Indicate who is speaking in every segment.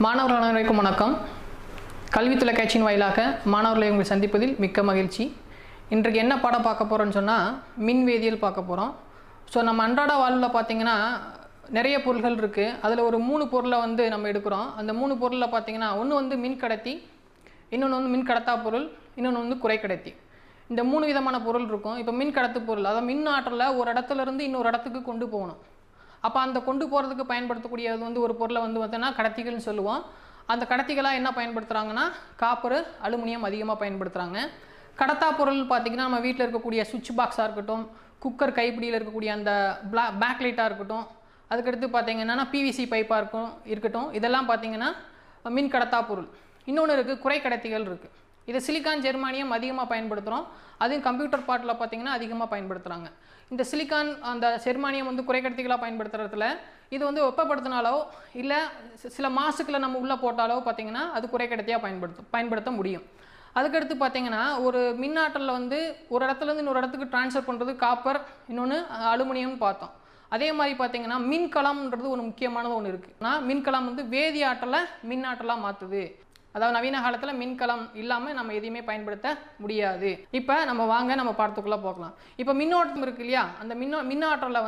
Speaker 1: மாணவர்கள் அனைவருக்கும் வணக்கம். கல்வி தொலைக்காட்சியின் வாயிலாக மாணவர்களை உங்களை சந்திப்பதில் மிக்க மகிழ்ச்சி. இன்றைக்கு என்ன பாடம் பார்க்க போகிறோன்னு சொன்னால் மின்வேதியியல் பார்க்க போகிறோம். ஸோ நம்ம அன்றாட வாழ்வில் பார்த்திங்கன்னா நிறைய பொருள்கள் இருக்குது. அதில் ஒரு 3 பொருளை நம்ம எடுக்கிறோம். அந்த 3 பொருளில் பார்த்திங்கன்னா ஒன்று மின்கடத்தி, இன்னொன்று மின்கடத்தா பொருள், இன்னொன்று குறைக்கடத்தி. இந்த 3 விதமான பொருள் இருக்கும். இப்போ மின்கடத்து பொருள், அதாவது மின் ஆற்றலை ஒரு இடத்துலேருந்து இன்னொரு இடத்துக்கு கொண்டு போகணும். அப்போ அந்த கொண்டு போகிறதுக்கு பயன்படுத்தக்கூடியது ஒரு பொருளை பார்த்தீங்கன்னா கடத்திகள்னு சொல்லுவோம். அந்த கடத்திகளாக என்ன பயன்படுத்துகிறாங்கன்னா காப்பர், அலுமினியம் அதிகமாக பயன்படுத்துகிறாங்க. கடத்தா பொருள் பார்த்திங்கன்னா நம்ம வீட்டில் இருக்கக்கூடிய சுவிட்ச் பாக்ஸாக இருக்கட்டும், குக்கர் கைப்பிடியில் இருக்கக்கூடிய அந்த பேக் லைட்டாக இருக்கட்டும், அதுக்கடுத்து பார்த்திங்கன்னா பிவிசி பைப்பாக இருக்கட்டும், இதெல்லாம் பார்த்திங்கன்னா மின் கடத்தா பொருள். இன்னொன்று இருக்குது குறைக்கடத்திகள் இருக்குது. இது சிலிக்கான், ஜெர்மானியம் அதிகமாக பயன்படுத்துகிறோம். அதையும் கம்ப்யூட்டர் பார்ட்டில் பார்த்திங்கன்னா அதிகமாக பயன்படுத்துகிறாங்க. இந்த சிலிக்கான், அந்த ஜெர்மானியம் குறைக்கடத்திகளாக பயன்படுத்துறதுல இது வெப்பப்படுத்தினாலோ இல்லை சில மாசுக்களை நம்ம உள்ளே போட்டாலோ பார்த்திங்கன்னா அது குறைக்கடத்தியாக பயன்படுத்த முடியும். அதுக்கடுத்து பார்த்திங்கன்னா ஒரு மின்னாற்றலில் ஒரு இடத்துலேருந்து இன்னொரு இடத்துக்கு ட்ரான்ஸ்ஃபர் பண்ணுறது காப்பர், இன்னொன்று அலுமினியம்னு பார்த்தோம். அதே மாதிரி பார்த்திங்கன்னா மின்கலம்ன்றது ஒரு முக்கியமானது ஒன்று இருக்குது. ஆனால் மின்கலம் வேதி ஆற்றலை மின்னாற்றலாக மாற்றுது. அதாவது நவீன காலத்தில் மின்கலம் இல்லாமல் நம்ம எதையுமே பயன்படுத்த முடியாது. இப்போ நம்ம பாடத்துக்குள்ளே போகலாம். இப்போ மின்னோட்டம் இருக்கு இல்லையா, அந்த மின்னாற்றலை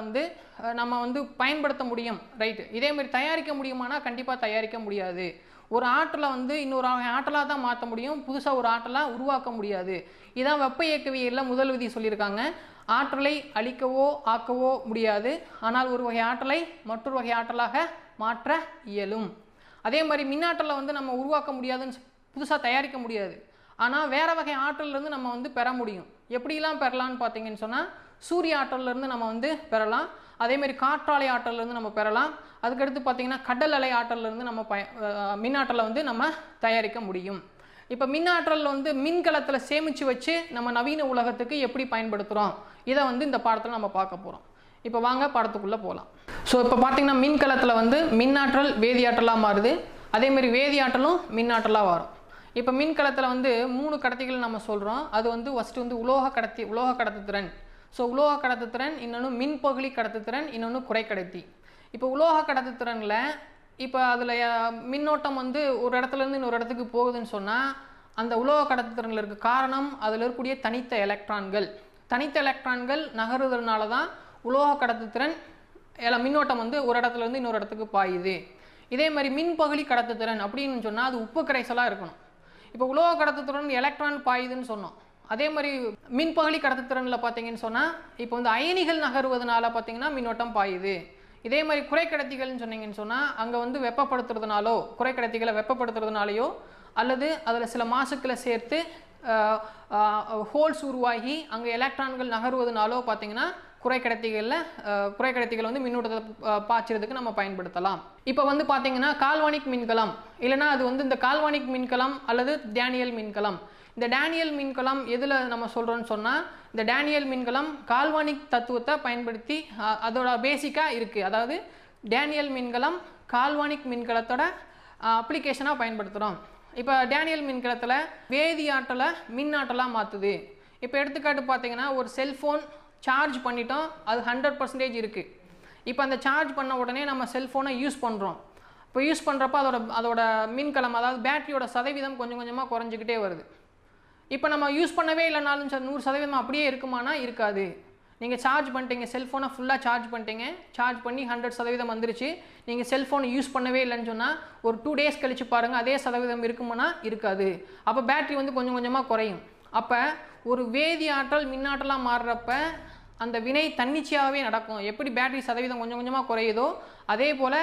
Speaker 1: நம்ம பயன்படுத்த முடியும், ரைட்டு. இதே மாதிரி தயாரிக்க முடியுமானா கண்டிப்பாக தயாரிக்க முடியாது. ஒரு ஆற்றலை இன்னொரு ஆற்றலாக தான் மாற்ற முடியும், புதுசாக ஒரு ஆற்றலாக உருவாக்க முடியாது. இதான் வெப்ப இயக்கவியலில் முதல் விதி சொல்லியிருக்காங்க. ஆற்றலை அழிக்கவோ ஆக்கவோ முடியாது, ஆனால் ஒரு வகை ஆற்றலை மற்றொரு வகை ஆற்றலாக மாற்ற இயலும். அதே மாதிரி மின்னாற்றலை நம்ம உருவாக்க முடியாதுன்னு, புதுசாக தயாரிக்க முடியாது, ஆனால் வேறு வகை ஆற்றலேருந்து நம்ம பெற முடியும். எப்படிலாம் பெறலான்னு பார்த்தீங்கன்னு சொன்னால் சூரிய ஆற்றலேருந்து நம்ம பெறலாம். அதேமாதிரி காற்றாலை ஆற்றலேருந்து நம்ம பெறலாம். அதுக்கடுத்து பார்த்திங்கன்னா கடல் அலை ஆற்றலேருந்து நம்ம மின்னாற்றலை நம்ம தயாரிக்க முடியும். இப்போ மின்னாற்றல் மின்கலத்தில் சேமித்து வச்சு நம்ம நவீன உலகத்துக்கு எப்படி பயன்படுத்துகிறோம், இதை இந்த பாடத்தில் நம்ம பார்க்க போகிறோம். இப்போ வாங்க பாடத்துக்குள்ளே போகலாம். ஸோ இப்போ பார்த்திங்கன்னா மின்கலத்தில் மின்னாற்றல் வேதியாற்றலாக மாறுது. அதேமாதிரி வேதியாற்றலும் மின்னாற்றலாக வரும். இப்போ மின்கலத்தில் 3 கடத்திகள் நம்ம சொல்கிறோம். அது ஃபஸ்ட்டு உலோக கடத்துத்திறன். ஸோ உலோக கடத்துத்திறன், இன்னொன்று மின்பகுளி கடத்துத்திறன், இன்னொன்று குறைக்கடத்தி. இப்போ உலோக கடத்துத்திறனில் இப்போ அதில் மின்னோட்டம் ஒரு இடத்துலேருந்து இன்னொரு இடத்துக்கு போகுதுன்னு சொன்னால் அந்த உலோக கடத்துத்திறனில் இருக்க காரணம் அதில் இருக்கக்கூடிய தனித்த எலக்ட்ரான்கள் நகருதனால தான் உலோக கடத்துத்திறன் மின்னோட்டம் ஒரு இடத்துலேருந்து இன்னொரு இடத்துக்கு பாயுது. இதே மாதிரி மின்பகுளி கடத்துத்திறன் அப்படின்னு சொன்னால் அது உப்பு கரைசலாக இருக்கணும். இப்போ உலோக கடத்துத்திறன் எலக்ட்ரான் பாயுதுன்னு சொன்னோம். அதே மாதிரி மின்பகுளி கடத்துத்திறனில் பார்த்தீங்கன்னு சொன்னால் இப்போ அயனிகள் நகருவதனால பார்த்தீங்கன்னா மின்னோட்டம் பாயுது. இதே மாதிரி குறைக்கடத்திகள்னு சொன்னீங்கன்னு சொன்னால் அங்கே வெப்பப்படுத்துறதுனாலோ, குறைக்கடத்திகளை வெப்பப்படுத்துறதுனாலையோ அல்லது அதில் சில மாசுக்களை சேர்த்து ஹோல்ஸ் உருவாகி அங்கே எலக்ட்ரான்கள் நகருவதனாலோ பார்த்தீங்கன்னா குறைக்கடத்திகள் மின்னூட்டத்தை பாய்ச்சறதுக்கு நம்ம பயன்படுத்தலாம். இப்போ பார்த்தீங்கன்னா கால்வானிக் மின்கலம், இல்லைனா அது இந்த கால்வானிக் மின்கலம் அல்லது டேனியல் மின்கலம். இந்த டேனியல் மின்கலம் எதில் நம்ம சொல்கிறோன்னு சொன்னால் இந்த டேனியல் மின்கலம் கால்வானிக் தத்துவத்தை பயன்படுத்தி அதோட பேசிக்காக இருக்குது. அதாவது டேனியல் மின்கலம் கால்வானிக் மின்கலத்தோட அப்ளிகேஷனாக பயன்படுத்துகிறோம். இப்போ டேனியல் மின்கலத்தில் வேதியாற்றலை மின்னாற்றலாக மாற்றுது. இப்போ எடுத்துக்காட்டு பார்த்தீங்கன்னா ஒரு செல்ஃபோன் சார்ஜ் பண்ணிட்டோம், அது 100% இருக்குது. இப்போ அந்த சார்ஜ் பண்ண உடனே நம்ம செல்ஃபோனை யூஸ் பண்ணுறோம். இப்போ யூஸ் பண்ணுறப்ப அதோட மின்கலம், அதாவது பேட்டரியோட சதவீதம் கொஞ்சம் கொஞ்சமாக குறைஞ்சிக்கிட்டே வருது. இப்போ நம்ம யூஸ் பண்ணவே இல்லைனாலும் 100% அப்படியே இருக்குமானா இருக்காது. நீங்கள் சார்ஜ் பண்ணிட்டீங்க, செல்ஃபோனை ஃபுல்லாக சார்ஜ் பண்ணிட்டீங்க, சார்ஜ் பண்ணி 100% வந்துருச்சு, நீங்கள் செல்ஃபோனை யூஸ் பண்ணவே இல்லைன்னு சொன்னால் ஒரு 2 days கழித்து பாருங்கள் அதே சதவீதம் இருக்குமானா இருக்காது. அப்போ பேட்டரி கொஞ்சம் கொஞ்சமாக குறையும். அப்போ ஒரு வேதி ஆற்றல் மின்னாற்றலாக மாறுறப்ப அந்த வினை தன்னிச்சையாகவே நடக்கும். எப்படி பேட்டரி சதவீதம் கொஞ்சம் கொஞ்சமாக குறையுதோ அதே போல்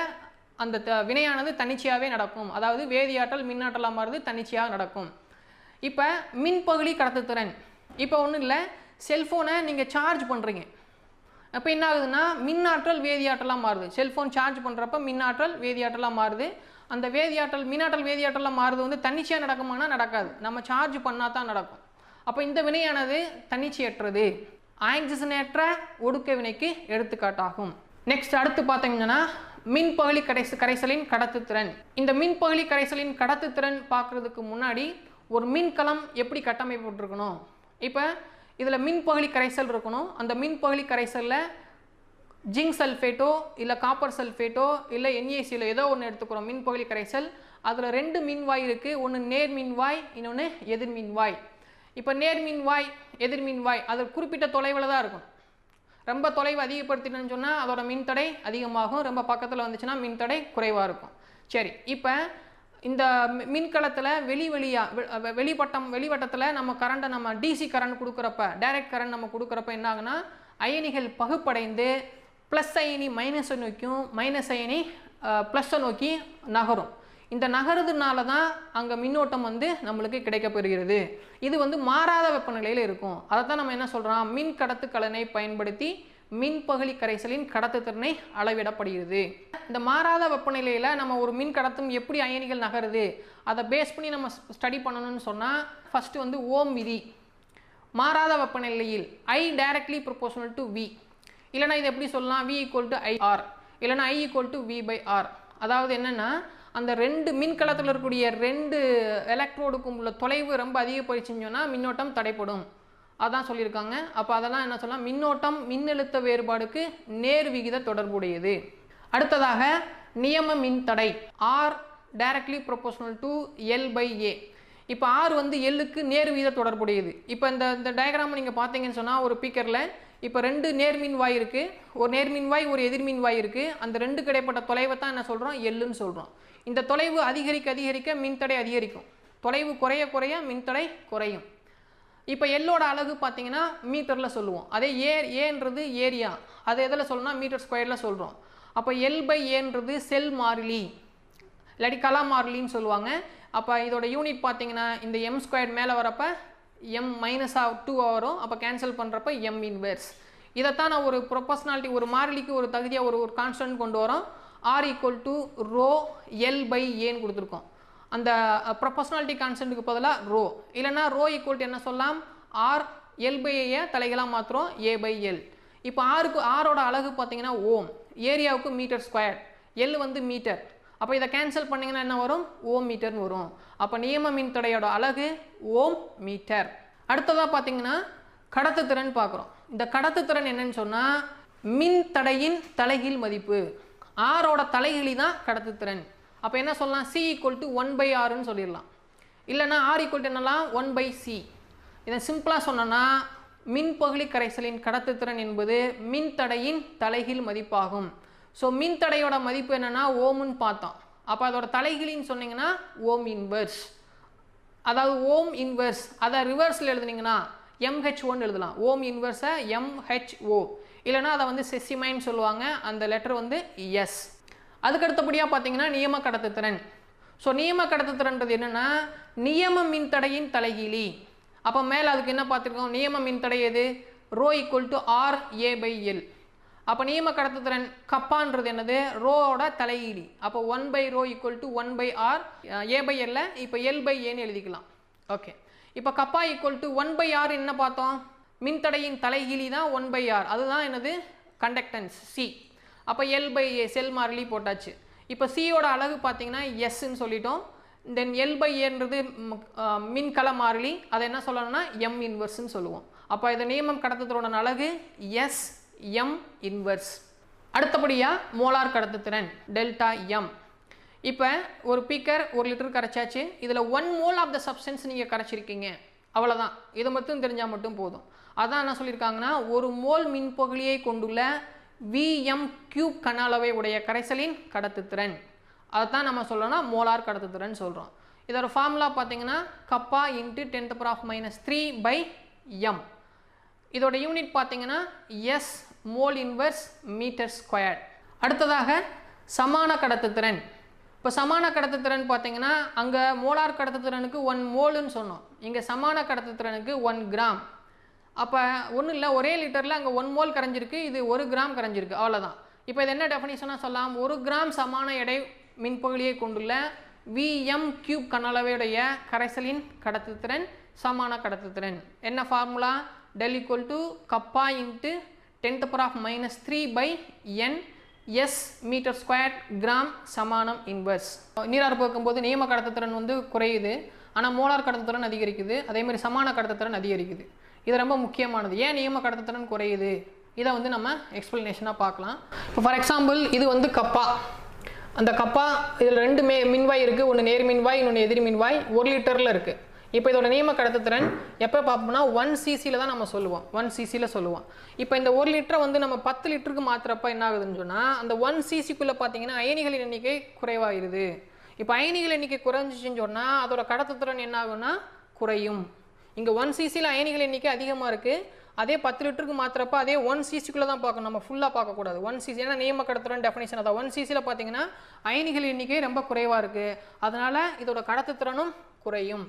Speaker 1: அந்த வினையானது தன்னிச்சையாகவே நடக்கும். அதாவது வேதியாற்றல் மின்னாற்றலாக மாறுது, தன்னிச்சையாக நடக்கும். இப்போ மின்பகுளி கடத்துத்திறன், இப்போ ஒன்றும் இல்லை, செல்ஃபோனை நீங்கள் சார்ஜ் பண்ணுறீங்க, அப்போ என்ன ஆகுதுன்னா மின்னாற்றல் வேதியாற்றலாக மாறுது. செல்ஃபோன் சார்ஜ் பண்ணுறப்ப மின்னாற்றல் வேதியாற்றலாக மாறுது. அந்த மின்னாற்றல் வேதியாற்றலாக மாறுது தன்னிச்சையாக நடக்குமானா நடக்காது, நம்ம சார்ஜ் பண்ணால் தான் நடக்கும். அப்போ இந்த வினையானது தன்னிச்சையற்றது, ஆக்சிஜனேற்ற ஒடுக்க வினைக்கு எடுத்துக்காட்டாகும். நெக்ஸ்ட் அடுத்து பார்த்தீங்கன்னா மின்பகுளி கரைசலின் கடத்துத்திறன். இந்த மின்பகுளி கரைசலின் கடத்துத்திறன் பார்க்குறதுக்கு முன்னாடி ஒரு மின்கலம் எப்படி கட்டமைப்பட்டிருக்கணும். இப்போ இதில் மின்பகுளி கரைசல் இருக்கணும். அந்த மின்பகுளி கரைசலில் ஜிங்க் சல்ஃபேட்டோ இல்லை காப்பர் சல்ஃபேட்டோ இல்லை NaCl ஏதோ ஒன்று எடுத்துக்கிறோம் மின்பகுளி கரைசல். அதில் 2 மின்வாய் இருக்குது. ஒன்று நேர்மின்வாய், இன்னொன்று எதிர்மின்வாய். இப்போ நேர்மின்வாய் எதிர்மின்வாய் அது குறிப்பிட்ட தொலைவில் தான் இருக்கும். ரொம்ப தொலைவு அதிகப்படுத்தினு சொன்னால் அதோட மின்தடை அதிகமாகும், ரொம்ப பக்கத்தில் வந்துச்சுன்னா மின்தடை குறைவாக இருக்கும். சரி, இப்போ இந்த மின்கலத்தில் வெளிவட்டத்தில் நம்ம கரண்ட்டை நம்ம டிசி கரண்ட் கொடுக்குறப்ப, டைரக்ட் கரண்ட் நம்ம கொடுக்குறப்ப என்ன ஆகுனா அயனிகள் பகுப்படைந்து ப்ளஸ் அயனி மைனஸை நோக்கியும் மைனஸ் அயனி ப்ளஸ்ஸை நோக்கி நகரும். இந்த நகருதுனால தான் அங்கே மின்னோட்டம் வந்து நம்மளுக்கு கிடைக்கப்பெறுகிறது. இது வந்து மாறாத வெப்பநிலையில் இருக்கும். அதை தான் நம்ம என்ன சொல்கிறோம், மின் கடத்து கலனை பயன்படுத்தி மின்பகுளி கரைசலின் கடத்துத்திறனை அளவிடப்படுகிறது. இந்த மாறாத வெப்பநிலையில் நம்ம ஒரு மின் கடத்தும் எப்படி அயனிகள் நகருது அதை பேஸ் பண்ணி நம்ம ஸ்டடி பண்ணணும்னு சொன்னால் ஃபஸ்ட்டு வந்து ஓம் விதி. மாறாத வெப்பநிலையில் I directly proportional to V, இல்லைனா இது எப்படி சொல்லலாம், V equal to IR, இல்லைனா I equal to V/R. அதாவது என்னென்னா அந்த 2 மின்கலத்தில் இருக்கக்கூடிய 2 எலக்ட்ரோடுக்கும் உள்ள தொலைவு ரொம்ப அதிகப்படுச்சுன்னு சொன்னால் மின்னோட்டம் தடைப்படும். அதான் சொல்லியிருக்காங்க. அப்போ அதெல்லாம் என்ன சொல்லலாம், மின்னோட்டம் மின்னழுத்த வேறுபாடுக்கு நேர் விகித தொடர்புடையது. அடுத்ததாக நியம மின்தடை R directly proportional to L/A. இப்போ R வந்து Lக்கு நேர் விகித தொடர்புடையது. இப்போ இந்த டயக்ராம் நீங்கள் பார்த்தீங்கன்னு சொன்னால் ஒரு பீக்கரில் இப்போ 2 நேர்மின்வாய் இருக்குது, ஒரு நேர்மின்வாய் ஒரு எதிர்மின்வாய் இருக்குது. அந்த 2 கிடைப்பட்ட தொலைவை தான் என்ன சொல்கிறோம், Lன்னு சொல்கிறோம். இந்த தொலைவு அதிகரிக்க மின்தடை அதிகரிக்கும், தொலைவு குறைய மின்தடை குறையும். இப்போ எல்லோட அலகு பார்த்தீங்கன்னா மீட்டரில் சொல்லுவோம். அதே ஏன்றது ஏரியா, அது எதில் சொல்லணும்னா மீட்டர் ஸ்கொயரில் சொல்கிறோம். அப்போ L/Aன்றது செல் மாறிலி இல்லாட்டி கலா மாறிலின்னு சொல்லுவாங்க. அப்போ இதோட யூனிட் பார்த்தீங்கன்னா இந்த m² மேலே வரப்போ m-2 வரும். அப்போ கேன்சல் பண்ணுறப்ப m இன்வெர்ஸ். இதைத்தான் நான் ஒரு ப்ரொபோஷனாலிட்டி, ஒரு மாறிலிக்கு ஒரு தகுதியாக ஒரு கான்ஸ்டன்ட் கொண்டு வரோம். R equal to rho L/Aன்னு கொடுத்துருக்கோம். அந்த ப்ரொபோஷனாலிட்டி கான்ஸ்டன்ட்டுக்கு பதிலாக ரோ, இல்லைனா ரோ ஈக்குவல் டு என்ன சொல்லலாம், R L/A தலைகளாக மாத்திரம் A/L. இப்போ ஆரோட அலகு பார்த்தீங்கன்னா ஓம், ஏரியாவுக்கு மீட்டர் ஸ்கொயர், L வந்து மீட்டர். அப்போ இதை கேன்சல் பண்ணிங்கன்னா என்ன வரும், ஓம் மீட்டர்னு வரும். அப்போ நியம மின்தடையோட அலகு ஓம் மீட்டர். அடுத்ததாக பார்த்தீங்கன்னா கடத்துத்திறன் பார்க்குறோம். இந்த கடத்துத்திறன் என்னன்னு சொன்னால் மின்தடையின் தலைகீழ் மதிப்பு. ஆரோட தலைகீழி தான் கடத்துத்திறன். அப்போ என்ன சொல்லலாம், C equal to 1/Rன்னு சொல்லிடலாம். இல்லைனா R equal to என்னலாம் 1/C. இதை சிம்பிளாக சொன்னோன்னா மின்பகுளி கரைசலின் கடத்துத்திறன் என்பது மின்தடையின் தலைகீழ் மதிப்பாகும். ஸோ மின்தடையோட மதிப்பு என்னென்னா ஓம்னு பார்த்தோம். அப்போ அதோட தலைகீழின்னு சொன்னீங்கன்னா ஓம் இன்வெர்ஸ். அதாவது ஓம் இன்வெர்ஸ் அதை ரிவர்ஸில் எழுதுனீங்கன்னா MH1 எழுதலாம். ஓம் இன்வெர்ஸை MHO, இல்லைனா அதை வந்து செசிமைன்னு சொல்லுவாங்க. அந்த லெட்டர் வந்து எஸ். அதுக்கடுத்தபடியாக பார்த்தீங்கன்னா நியம கடத்துத்திறன். ஸோ நியம கடத்துத்திறன்றது என்னென்னா நியம மின்தடையின் தலைகீழி. அப்போ மேலே அதுக்கு என்ன பார்த்துருக்கோம், நியம மின்தடை எது, ரோ ஈக்குவல் டு RA/L. அப்போ நியம கடத்துத்திறன் கப்பான்றது என்னது, ரோவோட தலையீடி. அப்போ 1/ρ ஈக்குவல் டு 1/R, A/L இப்போ L/Aன்னு எழுதிக்கலாம். ஓகே, இப்போ கப்பா ஈக்குவல் டு 1/R என்ன பார்த்தோம், மின்தடையின் தலைகீழி தான் 1/R, அதுதான் என்னது கண்டக்டன்ஸ் C. அப்போ L/A செல் மாறிலி போட்டாச்சு. இப்போ சியோட அலகு பார்த்தீங்கன்னா எஸ்ன்னு சொல்லிட்டோம். தென் L/Aன்றது மின்கல மாறிலி, அதை என்ன சொல்லணும்னா M இன்வெர்ஸ்ன்னு சொல்லுவோம். அப்போ இதை நியமம் கடத்துத்திறனோட அலகு S M இன்வெர்ஸ். அடுத்தபடியாக மோலார் கடத்துத்திறன் டெல்டா M. இப்போ ஒரு பீக்கர் 1 லிட்டர் கரைச்சாச்சு. இதில் 1 மோல் ஆஃப் த சப்ஸ்டன்ஸ் நீங்கள் கரைச்சிருக்கீங்க, அவ்வளோதான். இதை மட்டும் தெரிஞ்சால் மட்டும் போதும். அதான் என்ன சொல்லியிருக்காங்கன்னா 1 மோல் மின்பகுளியை கொண்டுள்ள Vm³ கன அளவை உடைய கரைசலின் கடத்துத்திறன், அதுதான் நம்ம சொல்லணும்னா மோலார் கடத்துத்திறன் சொல்கிறோம். இதோட ஃபார்முலா பார்த்தீங்கன்னா கப்பா இன்ட்டு 10⁻³ இதோட யூனிட் பார்த்தீங்கன்னா S mole inverse metre square. அடுத்ததாக சமான கடத்துத்திறன். இப்போ சமான கடத்துத்திறன் பார்த்தீங்கன்னா அங்கே மோலார் கடத்துத்திறனுக்கு 1 மோல்னு சொன்னோம், இங்கே சமான கடத்துத்திறனுக்கு 1 கிராம். அப்போ ஒன்றும் இல்லை, ஒரே லிட்டரில் அங்கே 1 மோல் கரைஞ்சிருக்கு, இது 1 கிராம் கரைஞ்சிருக்கு, அவ்வளோதான். இப்போ இது என்ன டெஃபினிஷனாக சொல்லலாம், 1 கிராம் சமான எடை மின்பகுளியை கொண்டுள்ள Vm³ கன அளவையுடைய கரைசலின் கடத்துத்திறன் சமான கடத்துத்திறன். என்ன formula, del equal to kappa into 10⁻³ S metre square gram சமானம் இன்வெர்ஸ். நீராற்பு வைக்கும்போது நியம கடத்துத்திறன் வந்து குறையுது, ஆனால் மோலார் கடத்துத்திறன் அதிகரிக்குது, அதேமாதிரி சமான கடத்துத்திறன் அதிகரிக்குது. இது ரொம்ப முக்கியமானது. ஏன் நியம கடத்துத்திறன் குறையுது, இதை வந்து நம்ம எக்ஸ்பிளனேஷனாக பார்க்கலாம். இப்போ ஃபார் எக்ஸாம்பிள் இது வந்து கப்பா, அந்த கப்பா இதில் 2 மின்வாய் இருக்குது, ஒன்று நேர் மின்வாய் இன்னொன்று எதிர் மின்வாய், 1 லிட்டரில் இருக்குது. இப்போ இதோட நியம கடத்துத்திறன் எப்போ பார்ப்போம்னா 1 cc தான் நம்ம சொல்லுவோம், 1 cc சொல்லுவோம். இப்போ இந்த 1 லிட்டரை வந்து நம்ம 10 லிட்டருக்கு மாற்றுறப்ப என்ன ஆகுதுன்னு சொன்னால் அந்த 1 cc பார்த்தீங்கன்னா அயனிகளின் எண்ணிக்கை குறைவாகிடுது. இப்போ அயனிகள் எண்ணிக்கை குறைஞ்சிச்சுன்னு சொன்னால் அதோட கடத்துத்திறன் என்ன ஆகும்னா குறையும். இங்கே 1 cc அயனிகள் எண்ணிக்கை அதிகமாக இருக்குது, அதே 10 லிட்டருக்கு மாத்திரப்ப அதே 1 cc தான் பார்க்கணும், நம்ம ஃபுல்லாக பார்க்கக்கூடாது. 1 cc ஏன்னா நியம கடத்துத்திறன் டெஃபினிஷன் அதான் 1 cc பார்த்தீங்கன்னா அயனிகள் எண்ணிக்கை ரொம்ப குறைவாக இருக்குது, அதனால் இதோட கடத்துத்திறனும் குறையும்.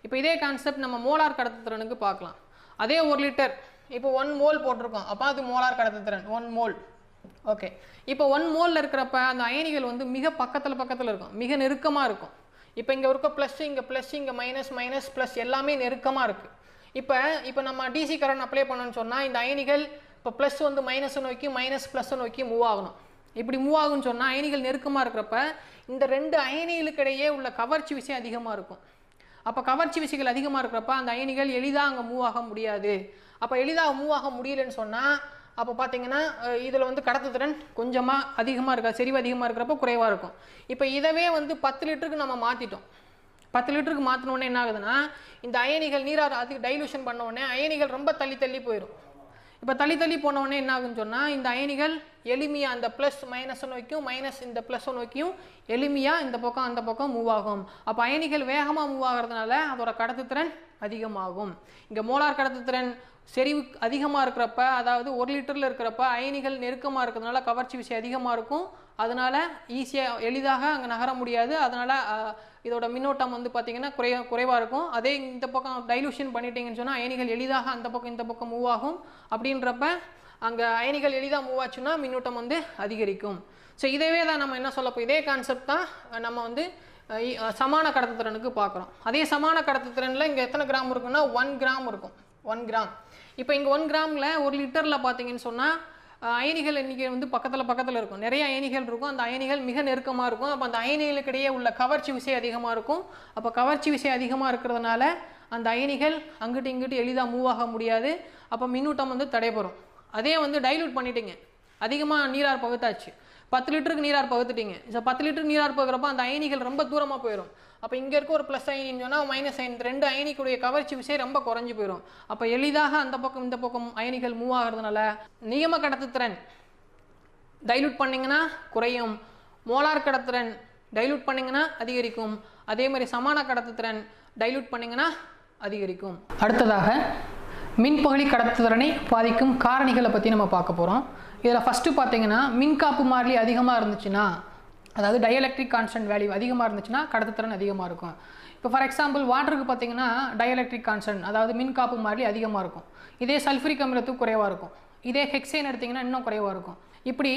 Speaker 1: இப்போ இதே கான்செப்ட் நம்ம மோலார் கடத்துத்திறனுக்கு பார்க்கலாம். அதே 1 லிட்டர் இப்போ 1 மோல் போட்டிருக்கோம், அப்போ அது மோலார் கடத்துத்திறன் 1 மோல். ஓகே, இப்போ 1 மோலில் இருக்கிறப்ப அந்த அயனிகள் வந்து மிக பக்கத்தில் இருக்கும், மிக நெருக்கமாக இருக்கும். இப்போ இங்கே இருக்க ப்ளஸ், இங்கே ப்ளஸ், இங்கே மைனஸ் ப்ளஸ் எல்லாமே நெருக்கமாக இருக்குது. இப்போ நம்ம டிசி கரண்ட் அப்ளை பண்ணணும்னு சொன்னால் இந்த அயனிகள் இப்போ ப்ளஸ் வந்து மைனஸை நோக்கி மைனஸ் ப்ளஸை நோக்கி மூவ் ஆகணும். இப்படி மூவ் ஆகுன்னு சொன்னால் அயனிகள் நெருக்கமாக இருக்கிறப்ப இந்த 2 அயனிகளுக்கு இடையே உள்ள கவர்ச்சி விசை அதிகமாக இருக்கும். அப்போ கவர்ச்சி விசைகள் அதிகமாக இருக்கிறப்ப அந்த அயனிகள் எளிதாக அங்கே மூவ் ஆக முடியாது. அப்போ எளிதாக மூவ் ஆக முடியலன்னு சொன்னால் அப்போ பார்த்தீங்கன்னா இதில் வந்து கடத்துத்திறன் கொஞ்சமாக அதிகமாக இருக்கா, செறிவு அதிகமாக இருக்கிறப்ப குறைவாக இருக்கும். இப்போ இதவே வந்து 10 லிட்டருக்கு நம்ம மாற்றிட்டோம். 10 லிட்டருக்கு மாற்றினோடனே என்ன ஆகுதுன்னா இந்த அயனிகள் நீரார் அதுக்கு டைலூஷன் பண்ண உடனே அயனிகள் ரொம்ப தள்ளி போயிடும். இப்போ தள்ளி போனவுடனே என்ன ஆகுன்னு சொன்னால் இந்த அயனிகள் எளிமையாக அந்த ப்ளஸ் மைனஸை நோக்கியும் மைனஸ் இந்த ப்ளஸை நோக்கியும் எளிமையாக இந்த பக்கம் அந்த பக்கம் மூவ் ஆகும். அப்போ அயனிகள் வேகமாக மூவ் ஆகிறதுனால அதோட கடத்துத்திறன் அதிகமாகும். இங்கே மோலார் கடத்துத்திறன் செறிவு அதிகமாக இருக்கிறப்ப, அதாவது 1 லிட்டரில் இருக்கிறப்ப அயனிகள் நெருக்கமாக இருக்கிறதுனால கவர்ச்சி விசை அதிகமாக இருக்கும், அதனால் ஈஸியாக எளிதாக அங்கே நகர முடியாது. அதனால் இதோட மின்னோட்டம் வந்து பார்த்திங்கன்னா குறைவாக இருக்கும். அதே இந்த பக்கம் டைலூஷன் பண்ணிட்டீங்கன்னு சொன்னால் அயனிகள் எளிதாக அந்த பக்கம் இந்த பக்கம் மூவ் ஆகும். அப்படின்றப்ப அங்கே அயனிகள் எளிதாக மூவ் ஆச்சுன்னா மின்னோட்டம் வந்து அதிகரிக்கும். ஸோ இதவே தான் நம்ம என்ன சொல்லப்போ இதே கான்செப்ட் தான் நம்ம வந்து சமான கடத்துத்திறனுக்கு பார்க்குறோம். அதே சமான கடத்துத்திறனில் இங்கே எத்தனை கிராம் இருக்குன்னா 1 கிராம் இருக்கும், 1 கிராம். இப்போ இங்கே 1 கிராமில் 1 லிட்டரில் பார்த்தீங்கன்னு சொன்னால் அயனிகள் எண்ணிக்கை வந்து பக்கத்தில் இருக்கும், நிறைய அயனிகள் இருக்கும், அந்த அயனிகள் மிக நெருக்கமாக இருக்கும். அப்போ அந்த அயனிகளுக்கு இடையே உள்ள கவர்ச்சி விசை அதிகமாக இருக்கும். அப்போ கவர்ச்சி விசை அதிகமாக இருக்கிறதுனால அந்த அயனிகள் அங்கிட்டு இங்கிட்டு எளிதாக மூவ் ஆக முடியாது. அப்போ மின்னூட்டம் வந்து தடைபெறும். அதே வந்து டைலூட் பண்ணிட்டீங்க, அதிகமாக நீரார் பகுத்தாச்சு, 10 லிட்டருக்கு நீரார் பகுத்துட்டீங்க. ஸோ 10 லிட்டருக்கு நீரார் பகுறப்ப அந்த அயனிகள் ரொம்ப தூரமாக போயிடும். அப்போ இங்கே இருக்க ஒரு ப்ளஸ் அயனின்னு சொன்னால் மைனஸ் அயனி 2 அயனிக்குடைய கவர்ச்சி விசை ரொம்ப குறைஞ்சி போயிடும். அப்போ எளிதாக அந்த பக்கம் இந்த பக்கம் அயனிகள் மூவ் ஆகிறதுனால நியம கடத்துத்திறன் டைலூட் பண்ணிங்கன்னா குறையும், மோலார் கடத்துத்திறன் டைலூட் பண்ணிங்கன்னா அதிகரிக்கும், அதே மாதிரி சமான கடத்துத்திறன் டைலூட் பண்ணிங்கன்னா அதிகரிக்கும். அடுத்ததாக மின்பகுதி கடத்துத்திறனை பாதிக்கும் காரணிகளை பற்றி நம்ம பார்க்க போகிறோம். இதில் ஃபஸ்ட்டு பார்த்தீங்கன்னா மின்காப்பு மாறிலி அதிகமாக இருந்துச்சுன்னா, அதாவது டயலெக்ட்ரிக் கான்ஸ்டன்ட் வேல்யூ அதிகமாக இருந்துச்சுன்னா கடத்துத்திறன் அதிகமாக இருக்கும். இப்போ ஃபார் எக்ஸாம்பிள் வாட்டருக்கு பார்த்தீங்கன்னா டயலெக்ட்ரிக் கான்ஸ்டன்ட் அதாவது மின்காப்பு மாறிலி அதிகமாக இருக்கும், இதே சல்ஃபரிக் அமிலத்துக்கு குறைவாக இருக்கும், இதே ஹெக்சேன் எடுத்திங்கன்னா இன்னும் குறைவாக இருக்கும். இப்படி